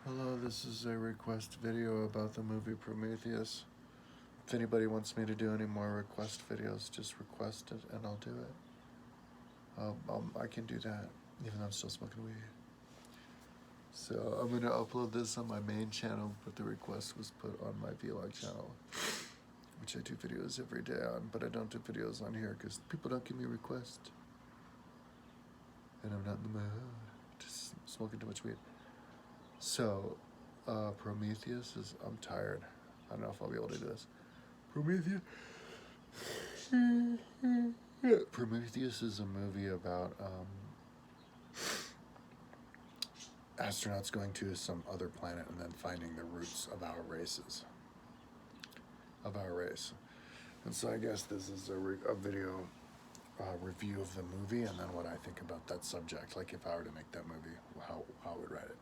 Hello, this is a request video about the movie Prometheus. If anybody wants me to do any more request videos, just request it and I'll do it. I can do that, even though I'm still smoking weed. So I'm gonna upload this on my main channel, but the request was put on my vlog channel, which I do videos every day on, but I don't do videos on here because people don't give me requests. And I'm not in the mood, just smoking too much weed. So, Prometheus is, I'm tired. I don't know if I'll be able to do this. Prometheus? Prometheus is a movie about astronauts going to some other planet and then finding the roots of our race. And so I guess this is a video review of the movie and then what I think about that subject. Like if I were to make that movie, how I would write it.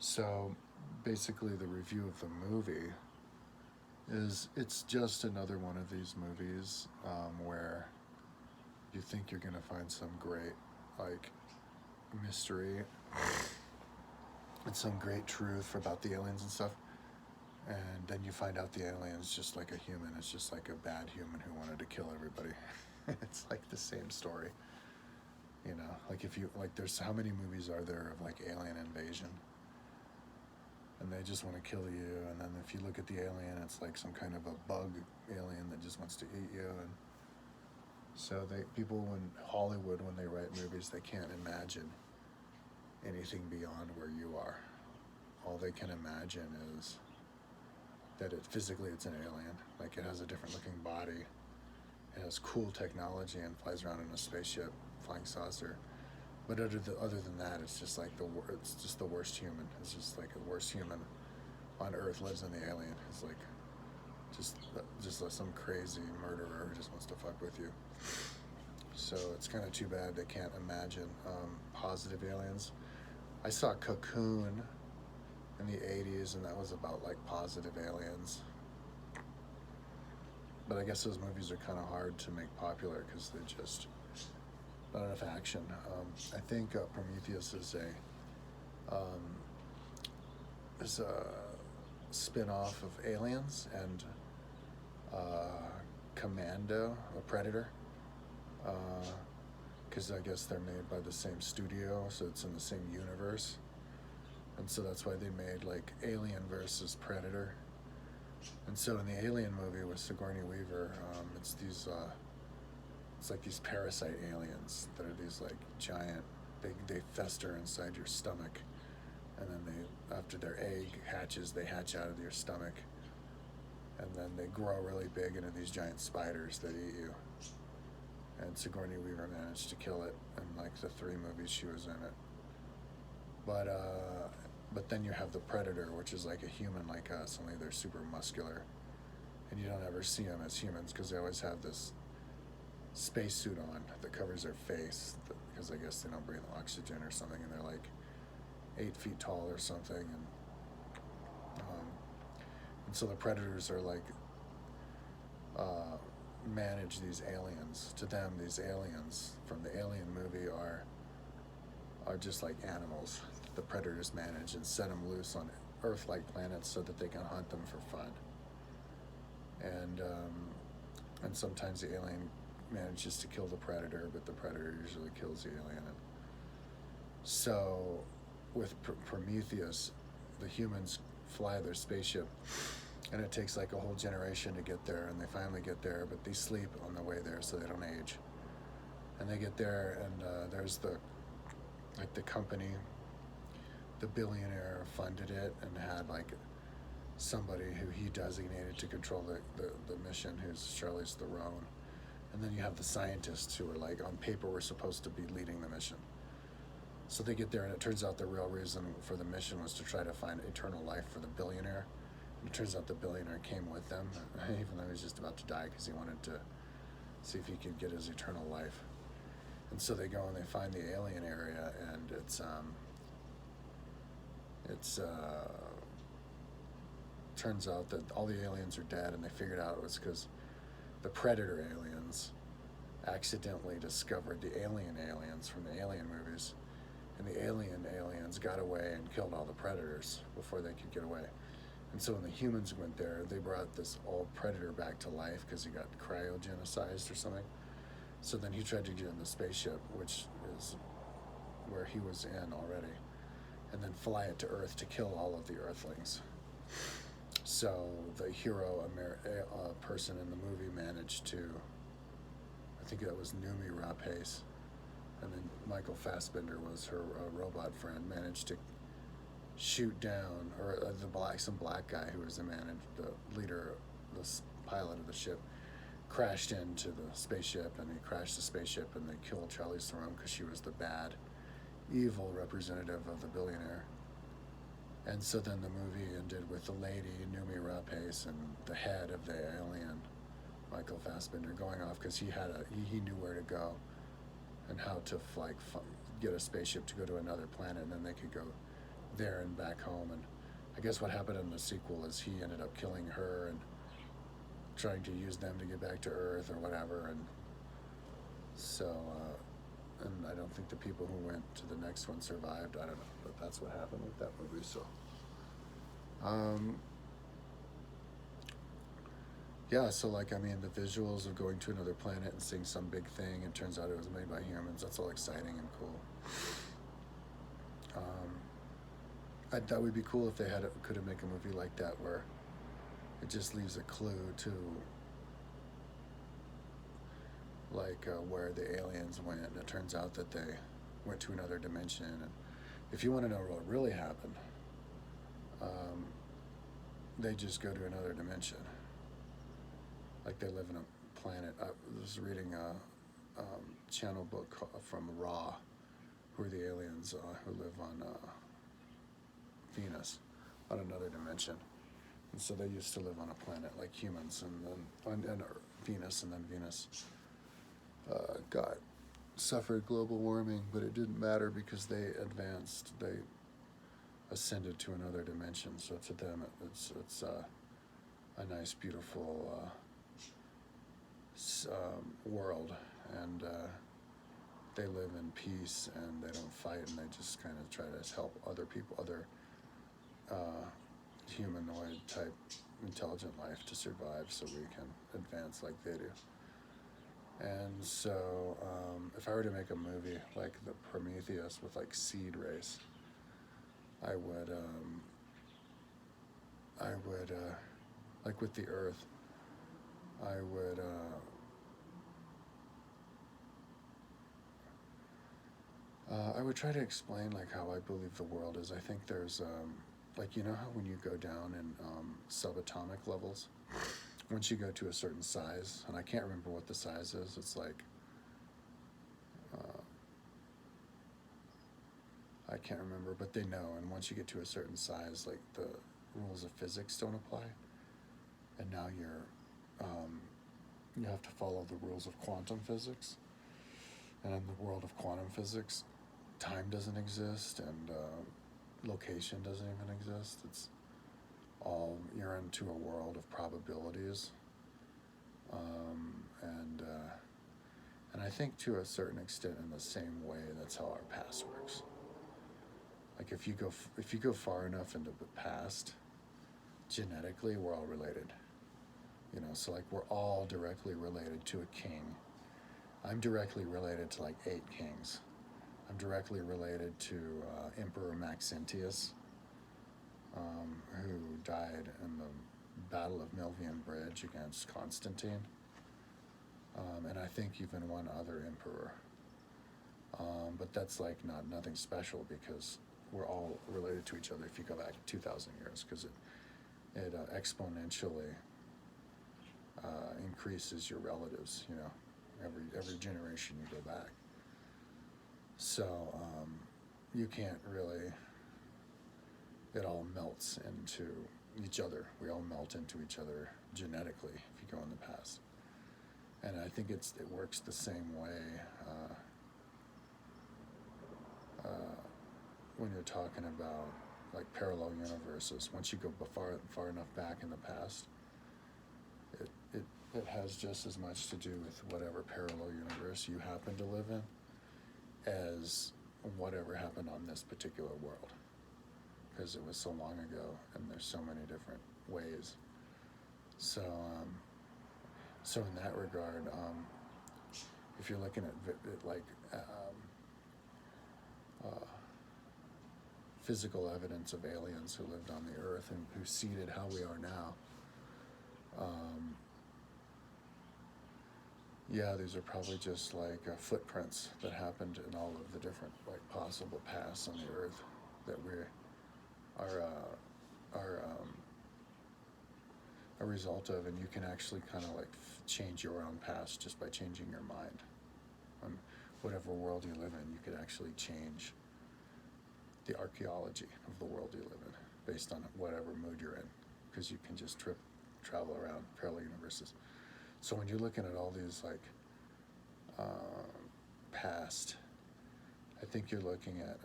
So basically the review of the movie is, it's just another one of these movies where you think you're gonna find some great like mystery and some great truth about the aliens and stuff, and then you find out the alien's just like a human. It's just like a bad human who wanted to kill everybody. It's like the same story, you know, like if you like, there's how many movies are there of like alien invasion, and they just want to kill you, and then if you look at the alien, it's like some kind of a bug alien that just wants to eat you. And so people in Hollywood, when they write movies, they can't imagine anything beyond where you are. All they can imagine is that physically it's an alien, like it has a different looking body, it has cool technology and flies around in a spaceship, flying saucer. But other than that, it's just like it's just the worst human. It's just like the worst human on Earth lives in the alien. It's like just like some crazy murderer who just wants to fuck with you. So it's kind of too bad they can't imagine positive aliens. I saw Cocoon in the 80s, and that was about like positive aliens. But I guess those movies are kind of hard to make popular because they just not enough action. I think Prometheus is a spin-off of Aliens and Commando, a Predator, because I guess they're made by the same studio, so it's in the same universe, and so that's why they made like Alien versus Predator. And so in the Alien movie with Sigourney Weaver, it's like these parasite aliens that are these like giant, they fester inside your stomach, and then after their egg hatches, they hatch out of your stomach, and then they grow really big into these giant spiders that eat you. And Sigourney Weaver managed to kill it in like the 3 movies she was in it. But then you have the Predator, which is like a human like us, only they're super muscular, and you don't ever see them as humans because they always have this spacesuit on that covers their face because I guess they don't breathe oxygen or something, and they're like 8 feet tall or something, and so the Predators are like manage these aliens. To them, these aliens from the Alien movie are just like animals. The Predators manage and set them loose on Earth-like planets so that they can hunt them for fun. And sometimes the alien manages to kill the Predator, but the Predator usually kills the alien. So with Prometheus, the humans fly their spaceship, and it takes like a whole generation to get there, and they finally get there, but they sleep on the way there so they don't age. And they get there, and there's the company, the billionaire funded it and had like somebody who he designated to control the mission, who's Charlize Theron. And then you have the scientists who are like, on paper, we're supposed to be leading the mission. So they get there, and it turns out the real reason for the mission was to try to find eternal life for the billionaire. And it turns out the billionaire came with them, even though he was just about to die, because he wanted to see if he could get his eternal life. And so they go and they find the alien area, and turns out that all the aliens are dead, and they figured out it was because the Predator aliens accidentally discovered the aliens from the Alien movies, and the aliens got away and killed all the predators before they could get away. And so when the humans went there, they brought this old predator back to life because he got cryogenicized or something. So then he tried to get in the spaceship, which is where he was in already, and then fly it to Earth to kill all of the Earthlings. So the hero person in the movie managed to, I think that was Noomi Rapace, and then Michael Fassbender was her robot friend, managed to shoot down, or some black guy who was the leader, the pilot of the ship, crashed into the spaceship, and he crashed the spaceship, and they killed Charlize Theron because she was the bad, evil representative of the billionaire. And so then the movie ended with the lady, Noomi Rapace, and the head of the alien, Michael Fassbender, going off because he knew where to go and how to get a spaceship to go to another planet, and then they could go there and back home. And I guess what happened in the sequel is he ended up killing her and trying to use them to get back to Earth or whatever. And so, and I don't think the people who went to the next one survived. I don't know, but that's what happened with that movie. So, yeah, so like, I mean, the visuals of going to another planet and seeing some big thing, it turns out it was made by humans. That's all exciting and cool. That would be cool if they could have made a movie like that where it just leaves a clue to like where the aliens went, and it turns out that they went to another dimension. And if you want to know what really happened, they just go to another dimension. Like they live in a planet. I was reading a channel book from Ra, who are the aliens who live on Venus, on another dimension. And so they used to live on a planet like humans, and then on Venus, and then Venus suffered global warming, but it didn't matter because they ascended to another dimension. So to them, it's a nice, beautiful world, and they live in peace, and they don't fight, and they just kind of try to help other people, other humanoid type intelligent life to survive so we can advance like they do. And so if I were to make a movie like the Prometheus with like seed race, I would like with the Earth, I would try to explain like how I believe the world is. I think there's like, you know how when you go down in subatomic levels, once you go to a certain size, and I can't remember what the size is, it's like, I can't remember, but they know, and once you get to a certain size, like the rules of physics don't apply, and now you have to follow the rules of quantum physics, and in the world of quantum physics, time doesn't exist, and location doesn't even exist. It's all, you're into a world of probabilities, and I think to a certain extent in the same way that's how our past works. Like if you go far enough into the past, genetically we're all related, you know. So like we're all directly related to a king. I'm directly related to like 8 kings. I'm directly related to Emperor Maxentius, who died in the Battle of Milvian Bridge against Constantine, and I think even one other emperor. But that's like nothing special because we're all related to each other if you go back 2,000 years, because it exponentially increases your relatives, you know, every generation you go back. So you can't really, it all melts into each other. We all melt into each other genetically if you go in the past. And I think it works the same way when you're talking about like parallel universes. Once you go far enough back in the past, it has just as much to do with whatever parallel universe you happen to live in as whatever happened on this particular world, because it was so long ago and there's so many different ways. So, so in that regard, if you're looking at physical evidence of aliens who lived on the earth and who seeded how we are now, yeah, these are probably just like footprints that happened in all of the different like possible paths on the earth that are a result of, and you can actually kind of like change your own past just by changing your mind. On whatever world you live in, you could actually change the archaeology of the world you live in based on whatever mood you're in, because you can just travel around parallel universes. So when you're looking at all these like past, I think you're looking at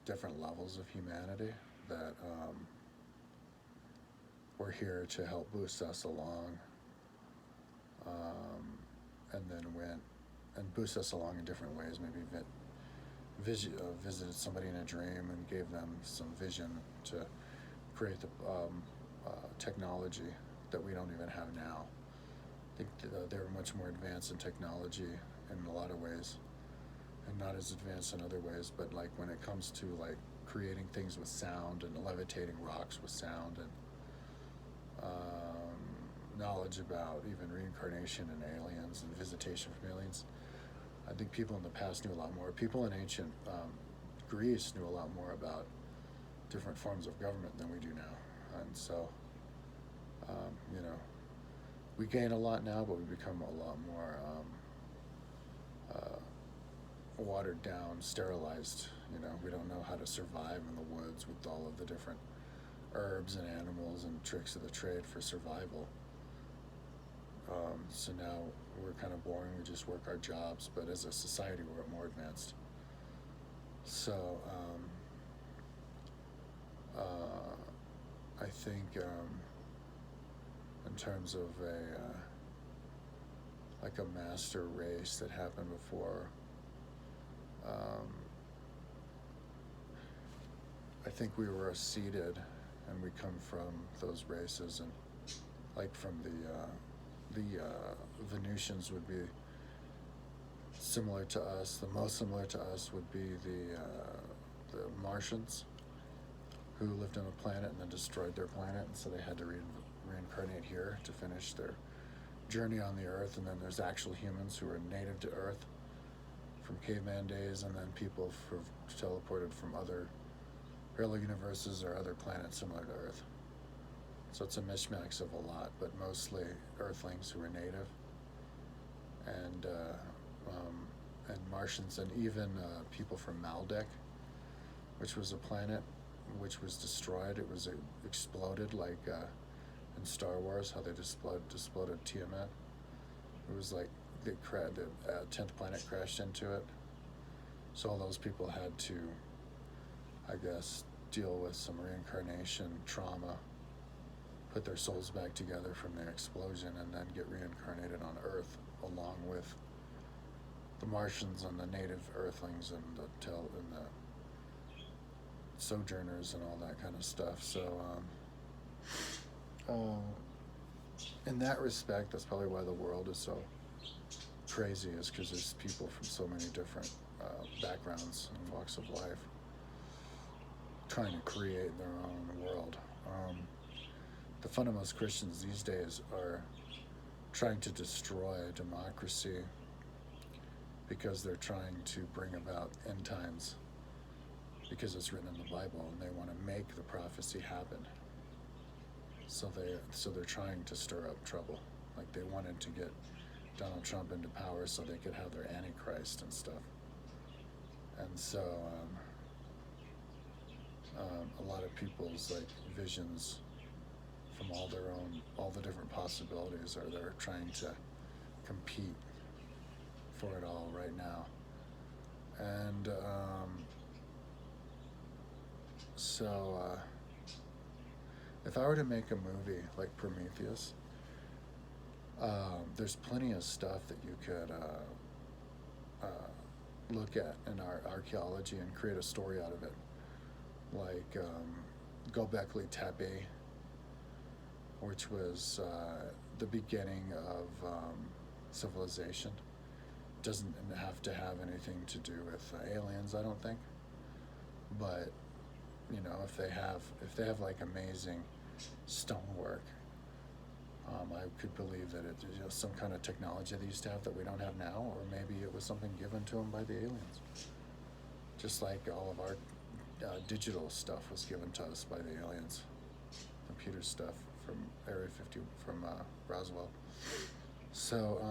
different levels of humanity that were here to help boost us along, and then went and boost us along in different ways. Maybe visited somebody in a dream and gave them some vision to create the technology that we don't even have now. I think they were much more advanced in technology in a lot of ways, and not as advanced in other ways. But like when it comes to like creating things with sound and levitating rocks with sound, and knowledge about even reincarnation and aliens and visitation from aliens, I think people in the past knew a lot more. People in ancient Greece knew a lot more about different forms of government than we do now, and so you know, we gain a lot now, but we become a lot more watered down, sterilized. You know, we don't know how to survive in the woods with all of the different herbs and animals and tricks of the trade for survival. So now we're kind of boring. We just work our jobs, but as a society, we're more advanced. So I think in terms of like a master race that happened before, I think we were seeded, and we come from those races, and like from the Venusians would be similar to us. The most similar to us would be the Martians, who lived on a planet and then destroyed their planet, and so they had to reincarnate here to finish their journey on the Earth. And then there's actual humans who are native to Earth from caveman days, and then people who've teleported from other parallel universes or other planets similar to Earth. So it's a mishmash of a lot, but mostly Earthlings who are native, and Martians, and even people from Maldek, which was a planet which was destroyed. It was exploded, like in Star Wars, how they exploded Tiamat. It was like the 10th planet crashed into it. So all those people had to, I guess, deal with some reincarnation trauma, put their souls back together from the explosion, and then get reincarnated on Earth along with the Martians and the native Earthlings and the sojourners and all that kind of stuff. So in that respect, that's probably why the world is so crazy, is because there's people from so many different backgrounds and walks of life trying to create their own world. The fundamentalist Christians these days are trying to destroy democracy because they're trying to bring about end times, because it's written in the Bible, and they want to make the prophecy happen. So they're trying to stir up trouble. Like they wanted to get Donald Trump into power so they could have their Antichrist and stuff. And so a lot of people's like visions from all the different possibilities are they're trying to compete for it all right now. And so if I were to make a movie like Prometheus, there's plenty of stuff that you could look at in our archaeology and create a story out of it. Like Gobekli Tepe, which was the beginning of civilization. Doesn't have to have anything to do with aliens, I don't think. But if they have like amazing stonework, I could believe that it's some kind of technology they used to have that we don't have now, or maybe it was something given to them by the aliens. Just like all of our digital stuff was given to us by the aliens, computer stuff from Area 50 from Roswell. So,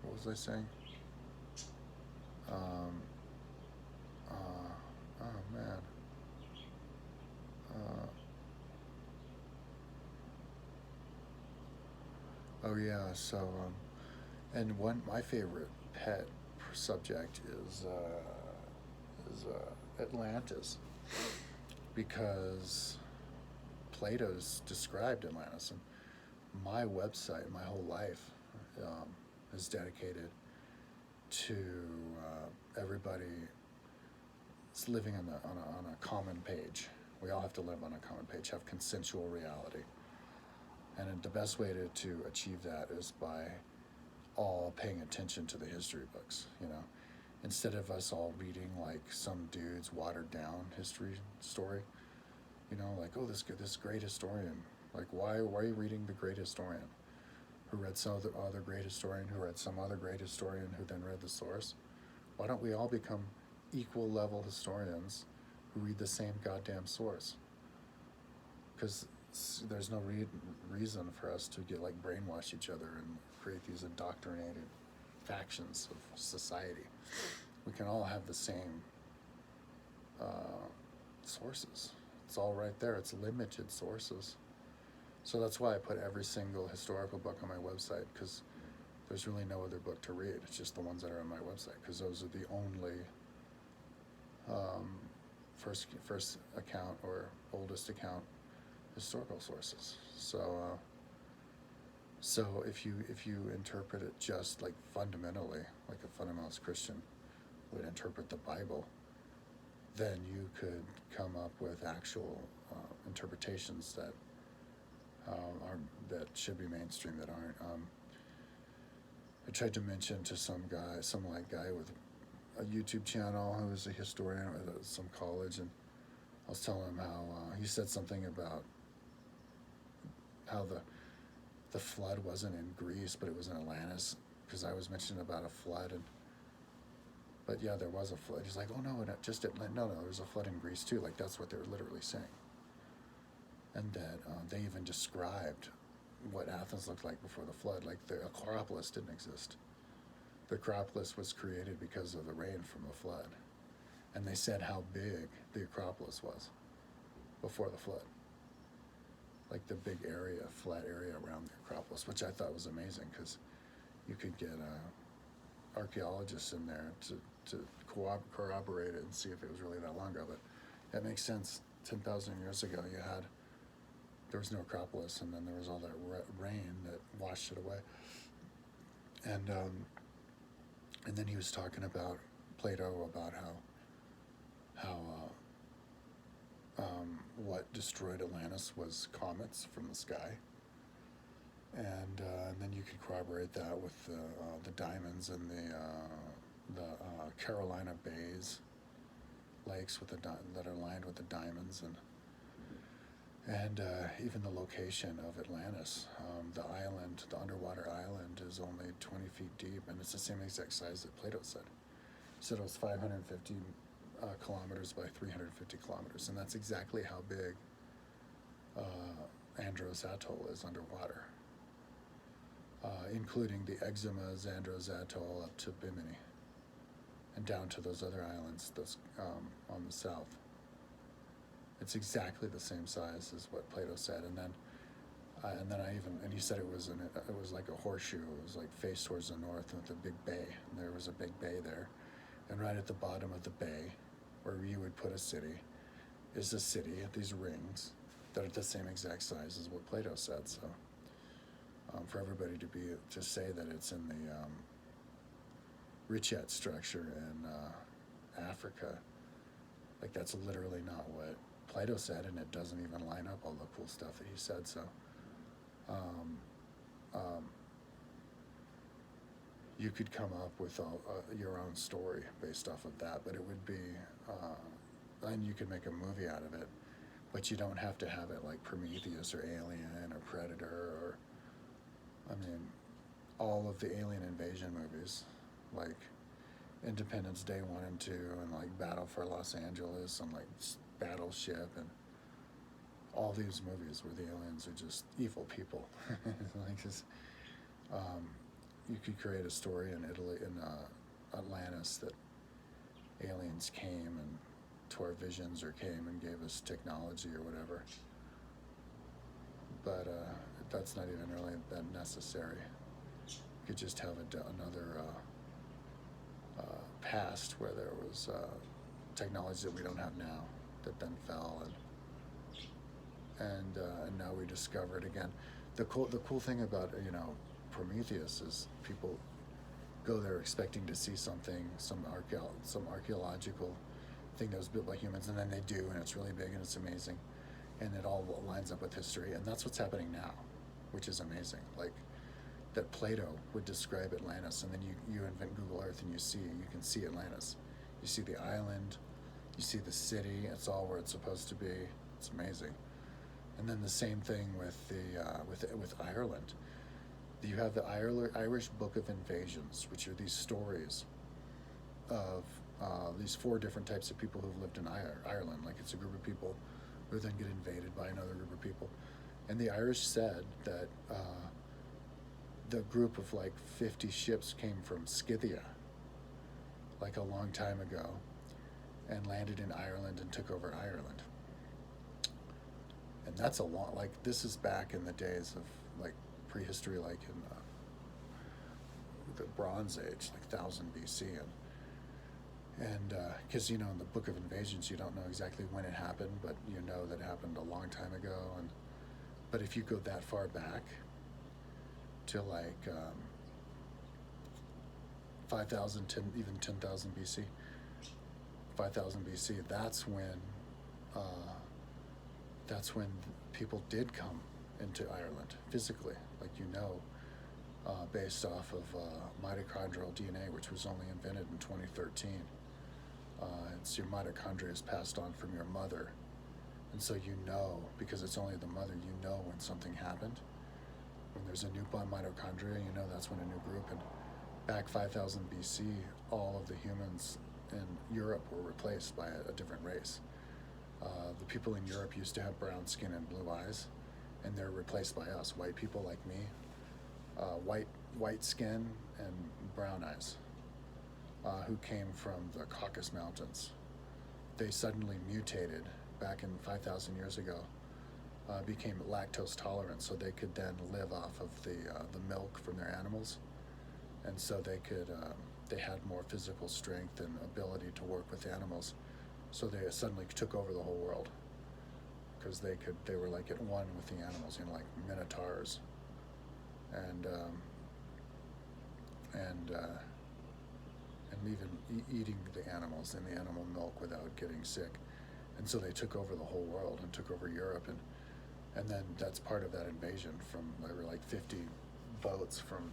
what was I saying? Oh man. Oh yeah. So, and my favorite pet subject is Atlantis, because Plato's described Atlantis, and my website, my whole life, is dedicated to everybody living on a common page. We all have to live on a common page, have consensual reality. And the best way to achieve that is by all paying attention to the history books, Instead of us all reading like some dude's watered down history story, like, oh, this great historian. Like, why are you reading the great historian? Who read some other great historian, who read some other great historian, who then read the source? Why don't we all become equal level historians who read the same goddamn source? Because there's no reason for us to get like brainwash each other and create these indoctrinated factions of society. We can all have the same sources. It's all right there. It's limited sources. So that's why I put every single historical book on my website, because there's really no other book to read. It's just the ones that are on my website, because those are the only first account or oldest account historical sources. So if you interpret it just like fundamentally, like a fundamentalist Christian would interpret the Bible, then you could come up with actual interpretations that that should be mainstream, that aren't. I tried to mention to some guy with a YouTube channel who was a historian at some college, and I was telling him how he said something about how the flood wasn't in Greece, but it was in Atlantis, because I was mentioning about a flood, but yeah, there was a flood. He's like, oh no, just Atlanta. No, there's a flood in Greece too. Like, that's what they were literally saying. And that they even described what Athens looked like before the flood. Like, the Acropolis didn't exist. The Acropolis was created because of the rain from the flood. And they said how big the Acropolis was before the flood. Like the big area, flat area around the Acropolis, which I thought was amazing, because you could get archaeologists in there to corroborate it and see if it was really that long ago. But that makes sense. 10,000 years ago, there was no Acropolis, and then there was all that rain that washed it away. And then he was talking about Plato, about how what destroyed Atlantis was comets from the sky, and then you could corroborate that with the diamonds and the Carolina bays, lakes that are lined with the diamonds, and even the location of Atlantis. The island, the underwater island, is only 20 feet deep, and it's the same exact size that Plato said. He said it was 550 kilometers by 350 kilometers, and that's exactly how big Andros Atoll is underwater, including the Exuma Andros Atoll up to Bimini, and down to those other islands on the south. It's exactly the same size as what Plato said, and then he said it was like a horseshoe. It was like faced towards the north with a big bay, and there was a big bay there, and right at the bottom of the bay, where you would put a city, is a city at these rings that are the same exact size as what Plato said. So for everybody to say that it's in the Richet structure in Africa. Like, that's literally not what Plato said, and it doesn't even line up all the cool stuff that he said. So um, um, you could come up with your own story based off of that, but it would be, and you could make a movie out of it, but you don't have to have it like Prometheus or Alien or Predator or, I mean, all of the alien invasion movies, like Independence Day 1 and 2, and like Battle for Los Angeles, and like Battleship, and all these movies where the aliens are just evil people. Like just, you could create a story in Italy, in Atlantis, that aliens came and to our visions or came and gave us technology or whatever. But that's not even really that necessary. You could just have another past where there was technology that we don't have now that then fell, and now we discover it again. The cool thing about Prometheus is people go there expecting to see something, some archaeological thing that was built by humans, and then they do, and it's really big and it's amazing, and it all lines up with history, and that's what's happening now, which is amazing. Like that Plato would describe Atlantis, and then you invent Google Earth and you can see Atlantis. You see the island, you see the city, it's all where it's supposed to be. It's amazing. And then the same thing with Ireland. You have the Irish Book of Invasions, which are these stories of these 4 different types of people who've lived in Ireland. Like, it's a group of people who then get invaded by another group of people. And the Irish said that the group of like 50 ships came from Scythia, like a long time ago, and landed in Ireland and took over Ireland. And that's a long, like, this is back in the days of like prehistory, like in the Bronze Age, like 1000 BC, and because in the Book of Invasions you don't know exactly when it happened, but you know that it happened a long time ago. But if you go that far back to like 5,000, even 10,000 BC, 5,000 BC, that's when people did come into Ireland physically, like based off of mitochondrial DNA, which was only invented in 2013. It's your mitochondria is passed on from your mother, and so because it's only the mother, when something happened. When there's a new mitochondria, that's when a new group. And back 5,000 BC, all of the humans in Europe were replaced by a different race. The people in Europe used to have brown skin and blue eyes, and they're replaced by us, white people like me, white skin and brown eyes, who came from the Caucasus Mountains. They suddenly mutated back in 5,000 years ago, became lactose tolerant, so they could then live off of the milk from their animals, and so they had more physical strength and ability to work with animals. So they suddenly took over the whole world because they were like at one with the animals, like minotaurs, and even eating the animals and the animal milk without getting sick. And so they took over the whole world and took over Europe, and then that's part of that invasion. There were like 50 boats from,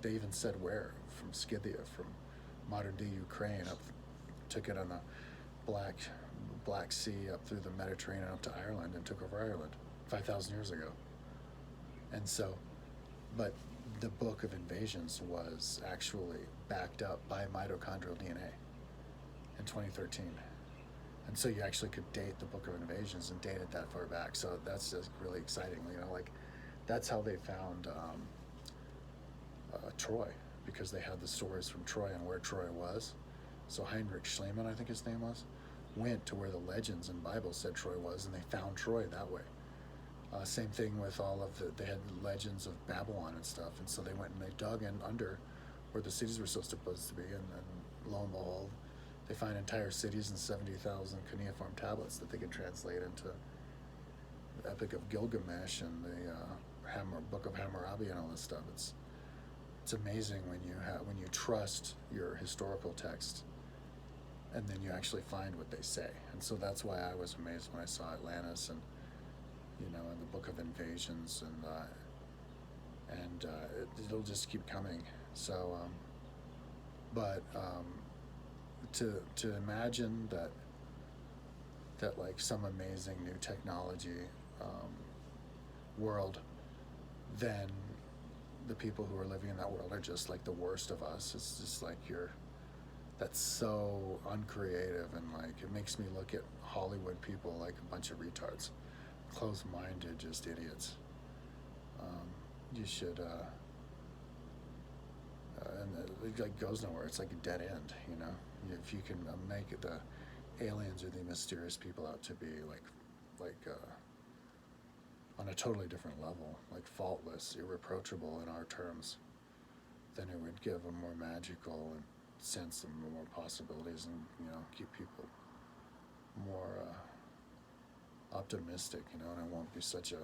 they even said where, from Scythia, from modern day Ukraine, took it on the Black Sea up through the Mediterranean up to Ireland and took over Ireland 5,000 years ago. And so, but the Book of Invasions was actually backed up by mitochondrial DNA in 2013. And so you actually could date the Book of Invasions and date it that far back. So that's just really exciting. That's how they found Troy, because they had the stories from Troy and where Troy was. So Heinrich Schliemann, I think his name was, went to where the legends and Bible said Troy was, and they found Troy that way. Same thing with they had legends of Babylon and stuff, and so they went and they dug in under where the cities were supposed to be, and then lo and behold, they find entire cities and 70,000 cuneiform tablets that they could translate into the Epic of Gilgamesh and the Book of Hammurabi and all this stuff. It's amazing when you trust your historical text, and then you actually find what they say. And so that's why I was amazed when I saw Atlantis, and and the Book of Invasions, and it'll just keep coming. So, but to imagine that like some amazing new technology world, then the people who are living in that world are just like the worst of us. It's just like that's so uncreative, and like it makes me look at Hollywood people like a bunch of retards, closed-minded, just idiots. You should, and it like goes nowhere. It's like a dead end, If you can make the aliens or the mysterious people out to be like on a totally different level, like faultless, irreproachable in our terms, then it would give a more magical and sense of more possibilities, and keep people more optimistic, and it won't be such a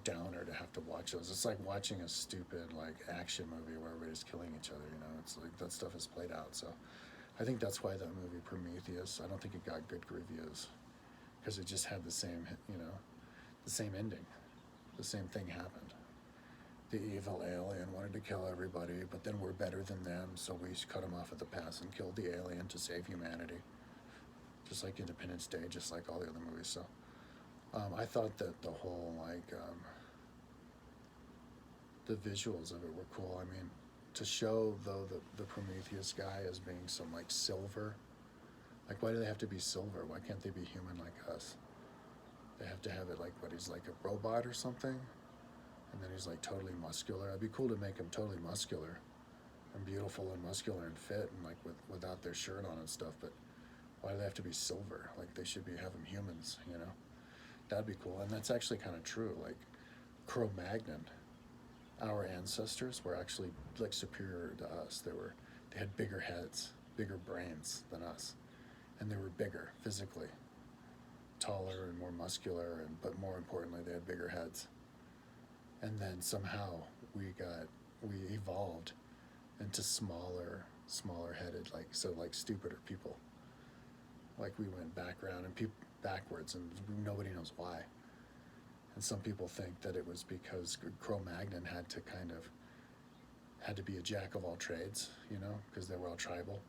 downer to have to watch those. It's like watching a stupid like action movie where everybody's killing each other. It's like that stuff is played out. So I think that's why that movie Prometheus, I don't think it got good reviews, because it just had the same the same ending. The same thing happened. The evil alien wanted to kill everybody, but then we're better than them, so we cut them off at the pass and killed the alien to save humanity. Just like Independence Day, just like all the other movies. So I thought that the whole the visuals of it were cool. I mean, to show though the Prometheus guy as being some like silver, like why do they have to be silver? Why can't they be human like us? They have to have it like what, he's like a robot or something, and then he's like totally muscular. It'd be cool to make him totally muscular and beautiful and muscular and fit, and like without their shirt on and stuff. But why do they have to be silver? Like they should have them humans, That'd be cool. And that's actually kind of true. Like Cro-Magnon, our ancestors were actually like superior to us. They had bigger heads, bigger brains than us, and they were bigger physically, taller and more muscular, but more importantly, they had bigger heads. And then somehow we evolved into smaller headed, like stupider people. Like we went backwards, and nobody knows why. And some people think that it was because Cro-Magnon had to be a jack of all trades, because they were all tribal.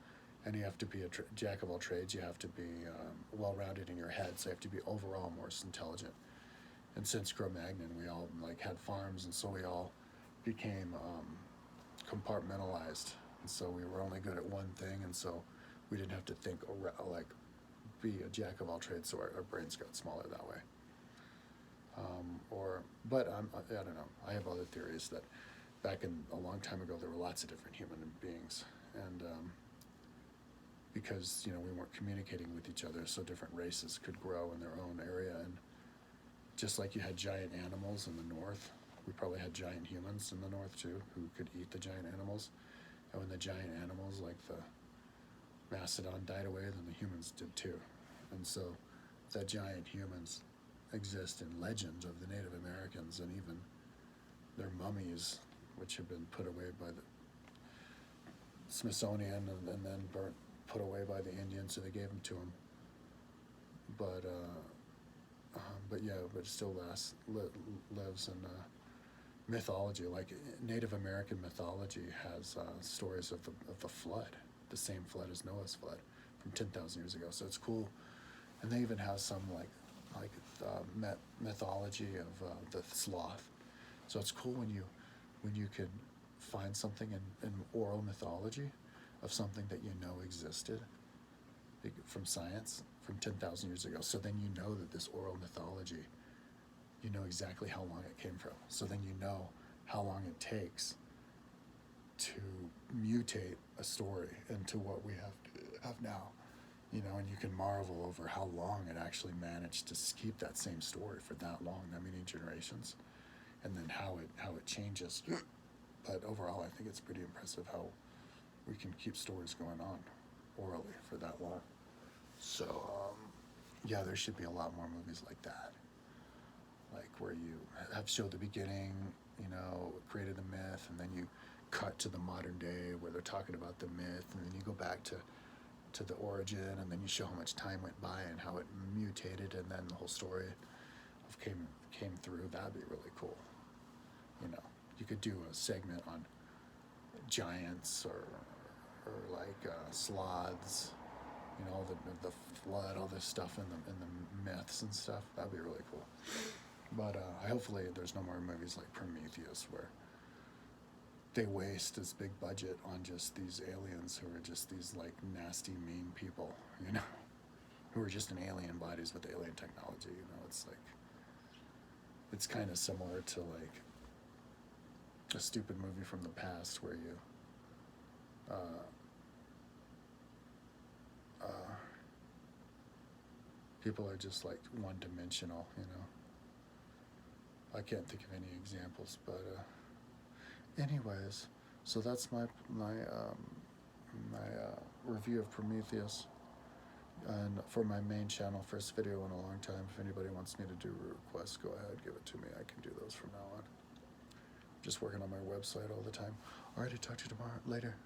And you have to be a jack of all trades. You have to be well-rounded in your head, so you have to be overall more intelligent. And since Cro-Magnon, we all had farms, and so we all became compartmentalized. And so we were only good at one thing, and so we didn't have to think be a jack of all trades. So our brains got smaller that way. But I don't know. I have other theories that back in a long time ago, there were lots of different human beings, and because we weren't communicating with each other, so different races could grow in their own area. And just like you had giant animals in the north, we probably had giant humans in the north too, who could eat the giant animals. And when the giant animals like the mastodon died away, then the humans did too. And so the giant humans exist in legends of the Native Americans, and even their mummies, which have been put away by the Smithsonian and then put away by the Indians, so they gave them to them. But it still lives in mythology. Like Native American mythology has stories of the flood, the same flood as Noah's flood from 10,000 years ago. So it's cool, and they even have some mythology of the sloth. So it's cool when you could find something in oral mythology of something that existed from science from 10,000 years ago. So then that this oral mythology, exactly how long it came from. So then how long it takes to mutate a story into what we have now. And you can marvel over how long it actually managed to keep that same story for that long, that many generations, and then how it changes. But overall, I think it's pretty impressive how we can keep stories going on orally for that long. So, there should be a lot more movies like that. like where you have showed the beginning, you know, created the myth, and then you cut to the modern day where they're talking about the myth, and then you go back to the origin, and then you show how much time went by and how it mutated, and then the whole story came through. That'd be really cool. You know, you could do a segment on giants or like sloths, you know, the flood, all this stuff in the myths and stuff. That'd be really cool. But hopefully there's no more movies like Prometheus where they waste this big budget on just these aliens who are just these like nasty, mean people, you know, who are just in alien bodies with alien technology. You know, it's like, it's kind of similar to like a stupid movie from the past where you people are just like one-dimensional, you know. I can't think of any examples, but anyways, so that's my review of Prometheus, and for my main channel, first video in a long time. If anybody wants me to do requests, go ahead, give it to me. I can do those from now on. Just working on my website all the time. Alrighty, talk to you tomorrow. Later.